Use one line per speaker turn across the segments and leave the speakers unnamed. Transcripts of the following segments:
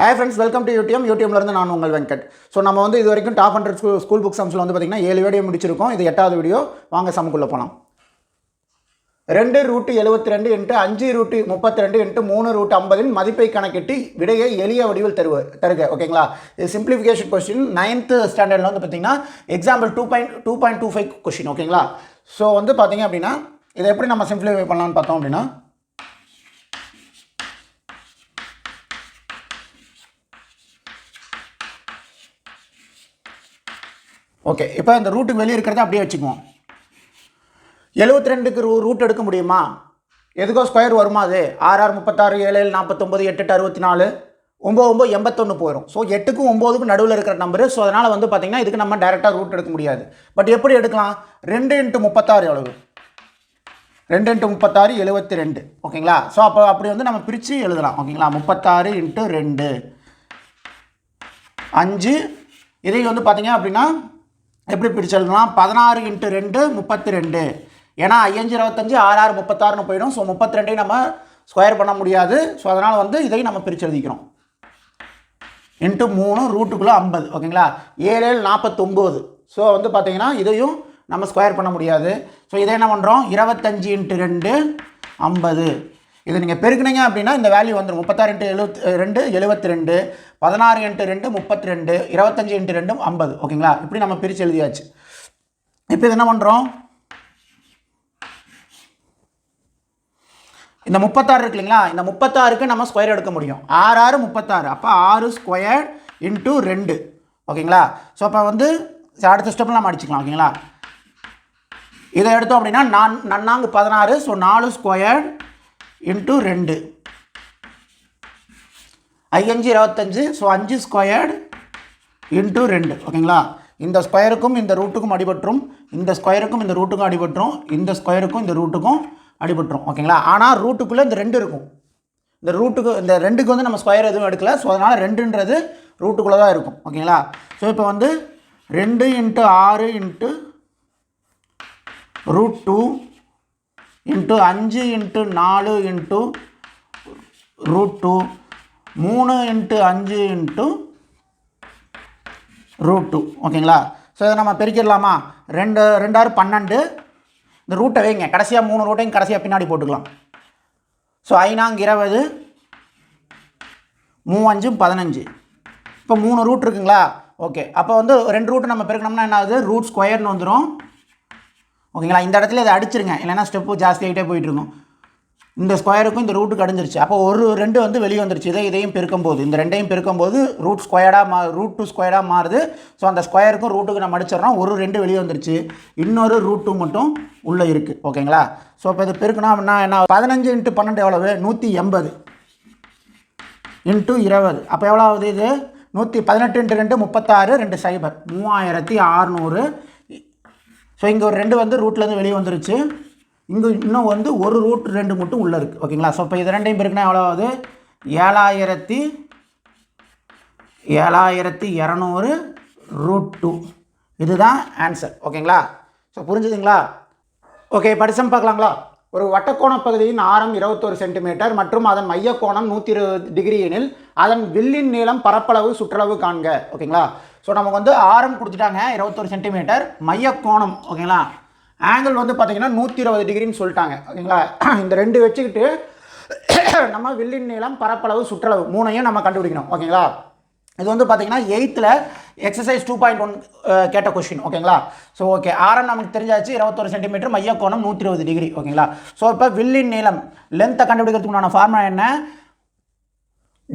Hi friends, welcome to UTM. UTM இருந்து நான் உங்கள் வெங்கட். ஸோ நம்ம வந்து இது வரைக்கும் டாப் 100 ஸ்கூல் புக் சம்ஸில் வந்து பார்த்திங்கன்னா 7 வீடியோ முடிச்சிருக்கோம். இது 8வது வீடியோ. வாங்க சம்முக்குள்ளே போகலாம். 2√72 × 5√32 × 3√50 மதிப்பை கணக்கிட்டு விடையை எளிய வடிவில் தருக. ஓகேங்களா? இது சிம்பிளிஃபிகேஷன் கொஸ்டின் 9th ஸ்டாண்டர்டில் வந்து பார்த்திங்கன்னா எக்ஸாம்பிள் 2.25 கொஸ்டின். ஓகேங்களா? ஸோ வந்து பார்த்திங்க அப்படின்னா இதை எப்படி நம்ம சிம்பிளிஃபை பண்ணலாம்னு பார்த்தோம் அப்படின்னா ஓகே, இப்போ இந்த ரூட்டுக்கு வெளியே இருக்கிறத அப்படியே வச்சுக்குவோம். 72க்கு ரூட் எடுக்க முடியுமா? எதுக்கோ ஸ்கொயர் வருமா? அது 6 36 7 49 8 64 9 81 போயிடும். ஸோ 8க்கும் 9க்கும் நடுவில் இருக்கிற நம்பரு. ஸோ அதனால் வந்து பார்த்திங்கன்னா இதுக்கு நம்ம டைரெக்டாக ரூட் எடுக்க முடியாது. பட் எப்படி எடுக்கலாம்? 2 × 36 எவ்வளவு? 2 × 36 72. ஓகேங்களா? ஸோ அப்படி வந்து நம்ம பிரித்து எழுதலாம். ஓகேங்களா? 36 × 2 5. இதை வந்து பார்த்திங்க அப்படின்னா எப்படி பிரித்து எழுதலாம்? 16 × 2 32. ஏன்னா 5 25 6 36ன்னு போயிடும். ஸோ 32 நம்ம ஸ்கொயர் பண்ண முடியாது. ஸோ அதனால் வந்து இதையும் நம்ம பிரித்து எழுதிக்கிறோம். × 3 ரூட்டுக்குள்ளே 50. ஓகேங்களா? 7 49. ஸோ வந்து பார்த்தீங்கன்னா இதையும் நம்ம ஸ்கொயர் பண்ண முடியாது. ஸோ இதை என்ன பண்ணுறோம்? 25 × 2 50. இதை நீங்கள் பெருக்குனீங்க அப்படின்னா இந்த வேல்யூ வந்துடும். 36 × 2 72, 16 × 2 32, 25 × 2 50. ஓகேங்களா? இப்படி நம்ம பிரித்து எழுதியாச்சு. இப்போ இது என்ன பண்ணுறோம்? இந்த 36 இருக்கு இல்லைங்களா? இந்த 36க்கு நம்ம ஸ்கொயர் எடுக்க முடியும். 6 6 36. அப்போ 6 ஸ்கொயர் × 2. ஓகேங்களா? ஸோ அப்போ வந்து அடுத்த ஸ்டெப்பில் நம்ம அடிச்சுக்கலாம். ஓகேங்களா? இதை எடுத்தோம் அப்படின்னா நன்னாங்கு 16. So 4 square × 2. 5 25. So 5 squared × 2. ஓகேங்களா? இந்த ஸ்கொயருக்கும் இந்த ரூட்டுக்கும் அடிபட்டுரும், இந்த ஸ்கொயருக்கும் இந்த ரூட்டுக்கும் அடிபட்டுரும், இந்த ஸ்கொயருக்கும் இந்த ரூட்டுக்கும் அடிபட்டுரும். ஓகேங்களா? ஆனால் ரூட்டுக்குள்ளே இந்த 2 இருக்கும். இந்த ரூட்டுக்கு இந்த 2க்கு வந்து நம்ம ஸ்கொயர் எதுவும் எடுக்கல. ஸோ அதனால் 2ன்றது ரூட்டுக்குள்ளே தான் இருக்கும். ஓகேங்களா? ஸோ இப்போ வந்து 2 × 6 × √2 × 5 × 4 × √2 3 × 5 × √2. ஓகேங்களா? ஸோ இதை நம்ம பெருக்கிடலாமா? 2 6 12. இந்த ரூட்டை வைங்க. கடைசியாக 3 ரூட்டையும் கடைசியாக பின்னாடி போட்டுக்கலாம். ஸோ 5 20, 3 5 15. இப்போ 3 ரூட் இருக்குங்களா? ஓகே, அப்போ வந்து 2 ரூட்டு நம்ம பெருக்கணும்னா என்ன ஆகுது? ரூட் ஸ்கொயர்னு வந்துடும். ஓகேங்களா? இந்த இடத்துல இதை அடிச்சிருங்க, இல்லைன்னா ஸ்டெப்பு ஜாஸ்தி ஆகிட்டே போயிட்டுருக்கும். இந்த ஸ்கொயருக்கும் இந்த ரூட்டுக்கு அடிஞ்சிருச்சு. அப்போ ஒரு 2 வந்து வெளியே வந்துருச்சு. இதையும் பெருக்கும்போது இந்த 2ஐயும் பெருக்கும்போது ரூட் ஸ்கொயர்டாக ரூட் 2 ஸ்கொயர்டாக மாறுது. ஸோ அந்த ஸ்கொயருக்கும் ரூட்டுக்கு நம்ம அடிச்சிடறோம். ஒரு 2 வெளியே வந்துருச்சு, இன்னொரு √2 மட்டும் உள்ளே இருக்குது. ஓகேங்களா? ஸோ இப்போ இது பெருக்கணும் அப்படின்னா என்ன? 15 × 12 எவ்வளவு? 180 × 20. அப்போ எவ்வளோ ஆகுது? இது 118 × 2 36, 2 0 3600. ஸோ இங்கே ஒரு 2 வந்து ரூட்லேருந்து வெளியே வந்துருச்சு. இங்கே இன்னும் வந்து ஒரு √2 மட்டும் உள்ளே இருக்குது. ஓகேங்களா? ஸோ இப்போ இது 2ஐயும் பெருக்குனா எவ்வளோ ஆகுது? 7200 √2. இதுதான் ஆன்சர். ஓகேங்களா? ஸோ புரிஞ்சுதுங்களா? ஓகே, படிச்சம் பார்க்கலாங்களா? ஒரு வட்டக்கோண பகுதியின் ஆரம் 21 சென்டிமீட்டர் மற்றும் அதன் மையக்கோணம் 120 டிகிரி எனில் அதன் வில்லின் நீளம் பரப்பளவு சுற்றளவு காண்க. ஓகேங்களா? ஸோ நமக்கு வந்து ஆரம் கொடுத்துட்டாங்க 21 சென்டிமீட்டர், மையக்கோணம் ஓகேங்களா, ஆங்கிள் வந்து பார்த்திங்கன்னா 120 டிகிரின்னு சொல்லிட்டாங்க. ஓகேங்களா? இந்த 2 வச்சுக்கிட்டு நம்ம வில்லின் நீளம் பரப்பளவு சுற்றளவு 3ஐயும் நம்ம கண்டுபிடிக்கணும். ஓகேங்களா? இது வந்து பார்த்திங்கன்னா 8th எக்ஸசைஸ் 2.1 கேட்ட கொஸ்டின். ஓகேங்களா? ஸோ ஓகே, ஆரம் நமக்கு தெரிஞ்சாச்சு 21 சென்டிமீட்டர், மையக்கோணம் 120 டிகிரி. ஓகேங்களா? ஸோ இப்போ வில்லின் நீளம் லென்த்தை கண்டுபிடிக்கிறதுக்குண்டான ஃபார்முலா என்ன?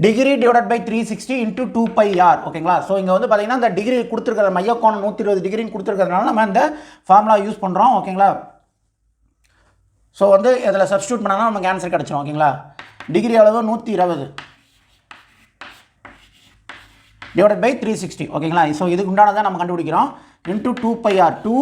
Degree / 360 × 2πr. ஓகேங்களா? ஸோ இங்கே வந்து பார்த்திங்கன்னா இந்த டிகிரி கொடுத்துருக்கிற மையக்கோணம் 120 டிகிரின்னு கொடுத்துருக்கிறதுனால நம்ம இந்த ஃபார்முலா யூஸ் பண்ணுறோம். ஓகேங்களா? ஸோ வந்து இதில் சப்ஸ்டியூட் பண்ணாலும் நமக்கு ஆன்சர் கிடச்சிடும். ஓகேங்களா? டிகிரி அளவு 120 / 360. ஓகேங்களா? ஸோ இதுக்கு உண்டானதான் நம்ம கண்டுபிடிக்கிறோம். × 2πr. 2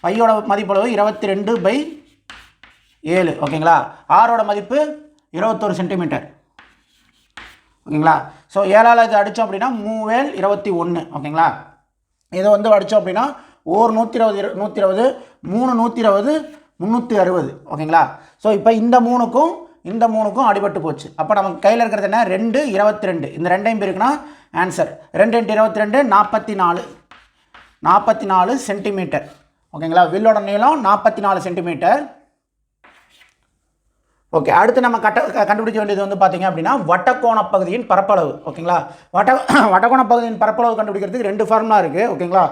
பையோட மதிப்பளவு 22/7. ஓகேங்களா? ஆரோட மதிப்பு 21 சென்டிமீட்டர். ஓகேங்களா? ஸோ 7ஆல் இது அடித்தோம் அப்படின்னா 3 21. ஓகேங்களா? இதை வந்து அடித்தோம் அப்படின்னா 120 120 3 120 360. ஓகேங்களா? ஸோ இப்போ இந்த 3க்கும் இந்த 3க்கும் அடிபட்டு போச்சு. அப்போ நமக்கு கையில் இருக்கிறது என்ன 2 22. இந்த ரெண்டையும் இருக்குன்னா ஆன்சர் 2 × 22 44 சென்டிமீட்டர். ஓகேங்களா, வில்லோட நீளம் 44 சென்டிமீட்டர். ஓகே, அடுத்து நம்ம கண்டுபிடிக்க வேண்டியது வந்து பார்த்தீங்க அப்படின்னா வட்டக்கோண பகுதியின் பரப்பளவு. ஓகேங்களா, வட்டக்கோண பகுதியின் பரப்பளவு கண்டுபிடிக்கிறதுக்கு 2 ஃபார்முலா இருக்குது. ஓகேங்களா,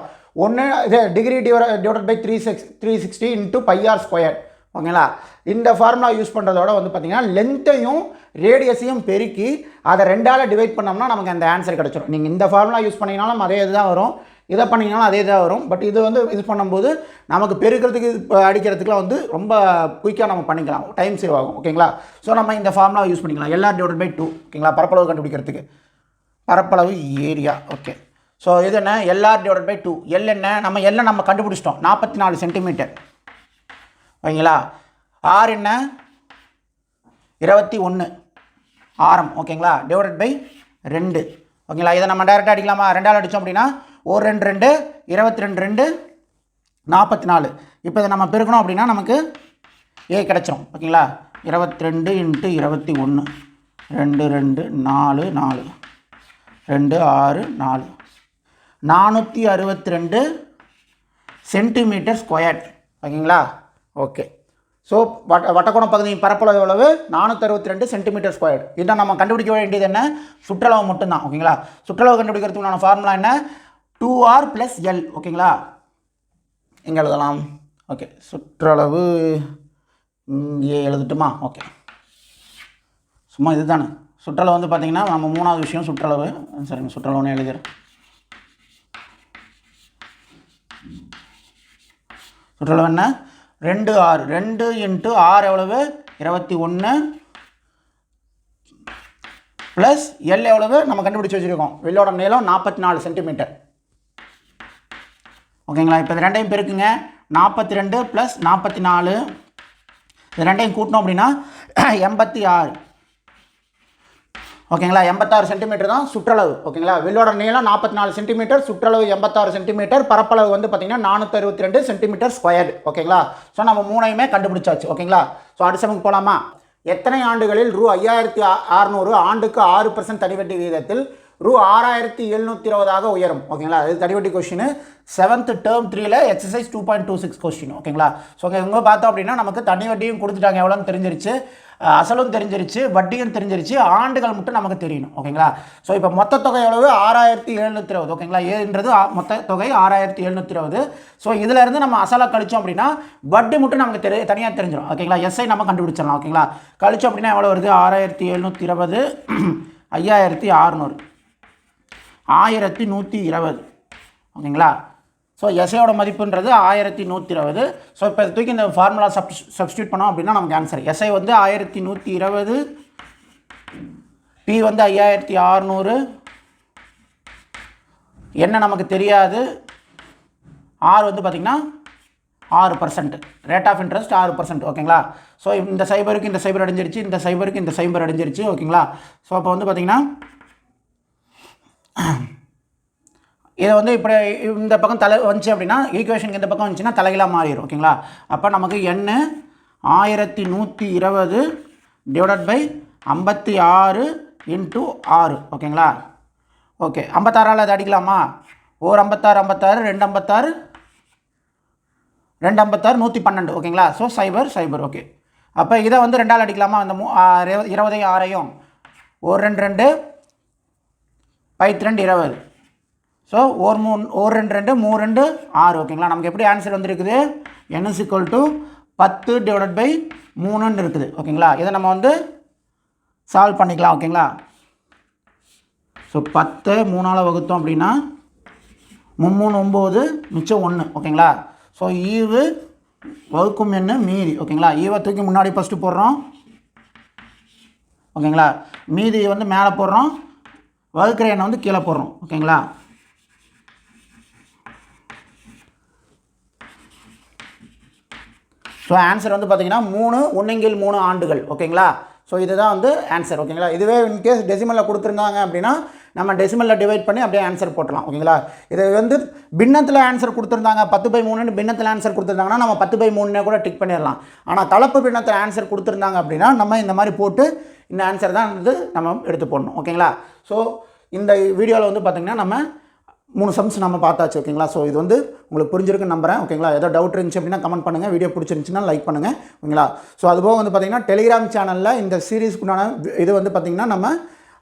ஒன்று இது டிகிரி டிவைடட் பை 360 × πr². ஓகேங்களா, இந்த ஃபார்முலா யூஸ் பண்ணுறதோட வந்து பார்த்தீங்கன்னா லென்த்தையும் ரேடியஸையும் பெருக்கி அதை 2ஆல் டிவைட் பண்ணோம்னா நமக்கு அந்த ஆன்சர் கிடச்சிடும். நீங்கள் இந்த ஃபார்முலா யூஸ் பண்ணிங்கனாலும் அதே இதுதான் வரும், இதை பண்ணிங்கனாலும் அதே தான் வரும். பட் இது வந்து இது பண்ணும்போது நமக்கு பெருக்கிறதுக்கு அடிக்கிறதுக்குலாம் வந்து ரொம்ப குயிக்காக நம்ம பண்ணிக்கலாம், டைம் சேவ் ஆகும். ஓகேங்களா, ஸோ நம்ம இந்த ஃபார்முலா யூஸ் பண்ணிக்கலாம் LR/2. ஓகேங்களா, பரப்பளவு கண்டுபிடிக்கிறதுக்கு பரப்பளவு ஏரியா. ஓகே, ஸோ இது என்ன LR/2. எல் என்ன, நம்ம கண்டுபிடிச்சிட்டோம் 44 சென்டிமீட்டர். ஓகேங்களா, ஆர் என்ன 21 ஆரம். ஓகேங்களா, டிவைடட் பை 2. ஓகேங்களா, இதை நம்ம டைரெக்டாக அடிக்கலாமா, 2ஆல் அடித்தோம் அப்படின்னா 1 2 2 22 44. இப்போ இதை நம்ம பெருக்கணும் அப்படின்னா நமக்கு ஏ கிடச்சிரும். ஓகேங்களா, 22 × 21 2 2 4 4 2 6 4 462 சென்டிமீட்டர் ஸ்கொயர். ஓகேங்களா, ஓகே. ஸோ வட்டக்கோண பகுதியின் பரப்பளவு எவ்வளவு 462 சென்டிமீட்டர் ஸ்கொயர். இதை நம்ம கண்டுபிடிக்க வேண்டியது என்ன, சுற்றளவு மட்டும்தான். ஓகேங்களா, சுற்றளவு கண்டுபிடிக்கிறதுக்கான ஃபார்முலா என்ன 2r + l. ஓகேங்களா, எங்கே எழுதலாம், ஓகே சுற்றளவு இங்கே எழுதட்டுமா, ஓகே சும்மா இது தானே சுற்றளவு வந்து பார்த்திங்கன்னா நம்ம 3வது விஷயம் சுற்றளவு. சரிங்க, சுற்றளவுன்னு எழுதுகிறேன். சுற்றளவு என்ன 2r 2 × r எவ்வளவு 21 ப்ளஸ் எல் எவ்வளவு நம்ம கண்டுபிடிச்சி வச்சுருக்கோம், வில்லோட நீளம் 44 சென்டிமீட்டர். ஓகேங்களா, இப்போ இது ரெண்டையும் பெருக்குங்க 42 + 44. இது ரெண்டையும் கூட்டணும் அப்படின்னா 86. ஓகேங்களா, 86 சென்டிமீட்டர் தான் சுற்றளவு. ஓகேங்களா, வில்லோட நீளம் 44 சென்டிமீட்டர், சுற்றளவு 86 சென்டிமீட்டர், பரப்பளவு வந்து பார்த்தீங்கன்னா 462 சென்டிமீட்டர் ஸ்கொயர்டு. ஓகேங்களா, ஸோ நம்ம 3ஐயுமே கண்டுபிடிச்சாச்சு. ஓகேங்களா, ஸோ அடுத்த சமக்கு போகலாமா. எத்தனை ஆண்டுகளில் ரூ 5600 ஆண்டுக்கு 6% தனிவட்டி விகிதத்தில் ரூ 6720 உயரும். ஓகேங்களா, அது தனிவட்டி கொஸ்டின் 7th term 3ல் எக்ஸசைஸ் 2.26 கொஸ்டின். ஓகேங்களா, ஸோ இங்கே பார்த்தோம் அப்படின்னா நமக்கு தனி வட்டியும் கொடுத்துட்டாங்க, எவ்வளோன்னு தெரிஞ்சிருச்சு, அசலும் தெரிஞ்சிருச்சு, வட்டியும் தெரிஞ்சிருச்சு, ஆண்டுகள் மட்டும் நமக்கு தெரியணும். ஓகேங்களா, ஸோ இப்போ மொத்த தொகை எவ்வளவு 6720. ஓகேங்களா, ஏன்றது மொத்த தொகை 6720. ஸோ இதிலேருந்து நம்ம அசலை கழிச்சோம் அப்படின்னா வட்டி மட்டும் நமக்கு தனியாக தெரிஞ்சிடும். ஓகேங்களா, எஸ்ஐ நம்ம கண்டுபிடிச்சிடலாம். ஓகேங்களா, கழிச்சோம் அப்படின்னா எவ்வளோ வருது 6720 5600 1120. ஓகேங்களா, ஸோ எஸ்ஐயோட மதிப்புன்றது 1120. ஸோ இப்போ தூக்கி இந்த ஃபார்முலா சப்ஸ்டியூட் பண்ணோம் அப்படின்னா நமக்கு ஆன்சர் எஸ்ஐ வந்து 1120, பி வந்து 5600, என்ன நமக்கு தெரியாது, ஆர் வந்து பார்த்திங்கன்னா 6%, ரேட் ஆஃப் இன்ட்ரெஸ்ட் 6%. ஓகேங்களா, ஸோ இந்த சைபருக்கு இந்த சைபர் அடைஞ்சிருச்சு, இந்த சைபருக்கு இந்த சைபர் அடைஞ்சிருச்சு. ஓகேங்களா, ஸோ அப்போ வந்து பார்த்திங்கன்னா இதை வந்து இப்படி இந்த பக்கம் தலை வந்துச்சு அப்படின்னா ஈக்குவேஷனுக்கு இந்த பக்கம் வந்துச்சுன்னா தலைகளாக மாறிடும். ஓகேங்களா, அப்போ நமக்கு n 1120 டிவைடட் பை 56 × 6. ஓகேங்களா, ஓகே 56ஆல் அதை அடிக்கலாமா, ஒரு 56 56 2 56 2 56 112. ஓகேங்களா, ஸோ 0 0. ஓகே, அப்போ இதை வந்து 2ஆல் அடிக்கலாமா, அந்த 20 6ஐயும், ஒரு 2 2 2 20. ஸோ ஒரு 2 2 3 2 6. ஓகேங்களா, நமக்கு எப்படி ஆன்சர் வந்துருக்குது n = 10 டிவைடட் பை 3ன்னு இருக்குது. ஓகேங்களா, இதை நம்ம வந்து சால்வ் பண்ணிக்கலாம். ஓகேங்களா, ஸோ 10 3ஆல் வகுத்தோம் அப்படின்னா 3 9 மிச்சம் 1. ஓகேங்களா, ஸோ ஈவு வகுக்கும் என்ன மீதி. ஓகேங்களா, ஈவை தூக்கி முன்னாடி ஃபஸ்ட்டு போடுறோம். ஓகேங்களா, மீதி வந்து மேலே போடுறோம், வகுக்கிற எண்ணை வந்து கீழே போடுறோம். ஓகேங்களா, ஸோ ஆன்சர் வந்து பார்த்திங்கன்னா 3 1/3 ஆண்டுகள். ஓகேங்களா, ஸோ இதுதான் வந்து ஆன்சர். ஓகேங்களா, இதுவே இன்கேஸ் டெசிமலில் கொடுத்துருந்தாங்க அப்படின்னா நம்ம டெசிமலில் டிவைட் பண்ணி அப்படியே ஆன்சர் போட்டலாம். ஓகேங்களா? இது வந்து பின்னத்தில் ஆன்சர் கொடுத்துருந்தாங்க 10/3ன்னு பின்னத்தில் ஆன்சர் கொடுத்துருந்தாங்கன்னா நம்ம 10/3 கூட டிக் பண்ணிடலாம். ஆனால் கலப்பு பின்னத்தில் ஆன்சர் கொடுத்துருந்தாங்க அப்படின்னா நம்ம இந்த மாதிரி போட்டு இந்த ஆன்சர் தான் வந்து நம்ம எடுத்து போடணும். ஓகேங்களா? ஸோ இந்த வீடியோவில் வந்து பார்த்திங்கன்னா நம்ம 3 சம்ஸ் நம்ம பார்த்தாச்சு. ஓகேங்களா? ஸோ இது வந்து உங்களுக்கு புரிஞ்சிருக்குன்னு நம்புறேன். ஓகேங்களா? ஏதோ டவுட் இருந்துச்சு அப்படின்னா கமெண்ட் பண்ணுங்கள். வீடியோ பிடிச்சிருந்துச்சுன்னா லைக் பண்ணுங்கள். ஓகேங்களா? ஸோ அதுபோக வந்து பார்த்திங்கன்னா டெலிகிராம் சேனலில் இந்த சீரீஸ்க்குண்டான இது வந்து பார்த்திங்கன்னா நம்ம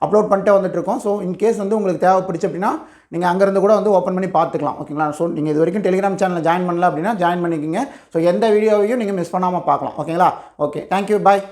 அப்லோட் பண்ணிட்டே வந்துட்டுருக்கோம். ஸோ இன்கேஸ் வந்து உங்களுக்கு தேவைப்படுச்சு அப்படின்னா நீங்கள் அங்கேருந்து கூட வந்து ஓப்பன் பண்ணி பார்த்துக்கலாம். ஓகேங்களா? ஸோ நீங்கள் இது வரைக்கும் டெலிகிராம் சேனலில் ஜாயின் பண்ணல அப்படின்னா ஜாயின் பண்ணிக்கிங்க. ஸோ எந்த வீடியோவையும் நீங்கள் மிஸ் பண்ணாமல் பார்க்கலாம். ஓகேங்களா? ஓகே, தேங்க்யூ, பாய்.